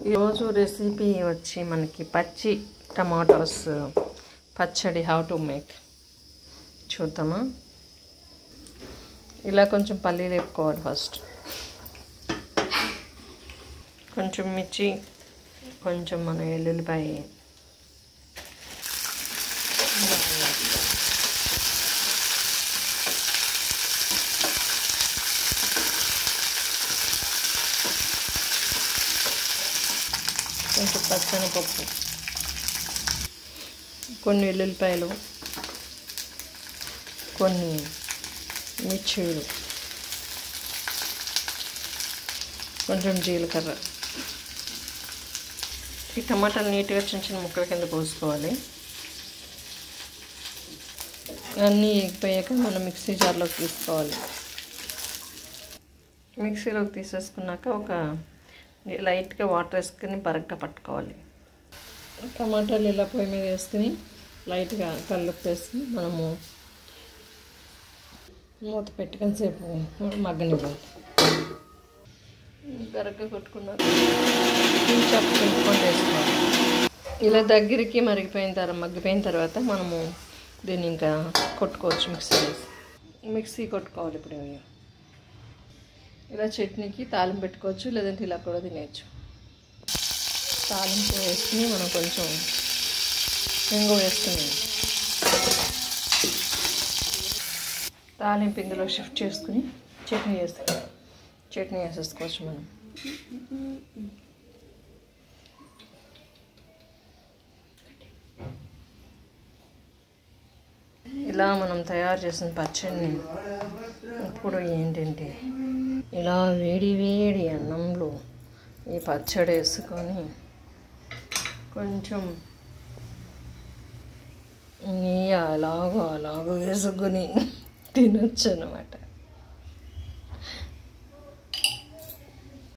ఈరోజు రెసిపీ వచ్చి మనకి పచ్చి టమాటోస్ పచ్చడి హౌ టు మేక్ చూద్దామా. ఇలా కొంచెం పల్లీలు వేపుకోవాలి. ఫస్ట్ కొంచెం మిర్చి, కొంచెం మన ఎల్లుల్లిపాయ, కొంచెం పచ్చనిపప్పు, కొన్ని ఎల్లుల్లిపాయలు, కొన్ని మిర్చీలు, కొంచెం జీలకర్ర. ఈ టమాటాలు నీట్గా చిన్న చిన్న ముక్కల కింద కోసుకోవాలి. అన్నీ ఎగిపోయాక మనం మిక్సీ జార్లోకి తీసుకోవాలి. మిక్సీలోకి తీసేసుకున్నాక ఒక లైట్గా వాటర్ వేసుకుని బరగ్గా పట్టుకోవాలి. టమాటాలు ఇలా పొయ్యి మీద వేసుకుని లైట్గా కల్లుప్పు వేసుకుని మనము మూత పెట్టుకొని సేపు మగ్గనివ్వాలి. బరగ్గా కొట్టుకున్నాక పిండుకొని వేసుకోవాలి. ఇలా దగ్గరికి మగ్గిపోయిన తర్వాత మనము దీన్ని ఇంకా కొట్టుకోవచ్చు. మిక్సీ కొట్టుకోవాలి. ఇప్పుడు ఇలా చట్నీకి తాలింపు పెట్టుకోవచ్చు, లేదంటే ఇలా కూడా తినేయచ్చు. తాలింపు వేసుకుని మనం కొంచెం ఇంగు వేసుకుని తాలింపు ఇందులో షిఫ్ట్ చేసుకుని చట్నీ వేసేసుకోవచ్చు మనం. ఇలా మనం తయారు చేసిన పచ్చడిని ఇప్పుడు ఏంటంటే ఇలా వేడి వేడి అన్నంలో ఈ పచ్చడి వేసుకొని కొంచెం నెయ్యి అలాగో వేసుకొని తినొచ్చు అన్నమాట.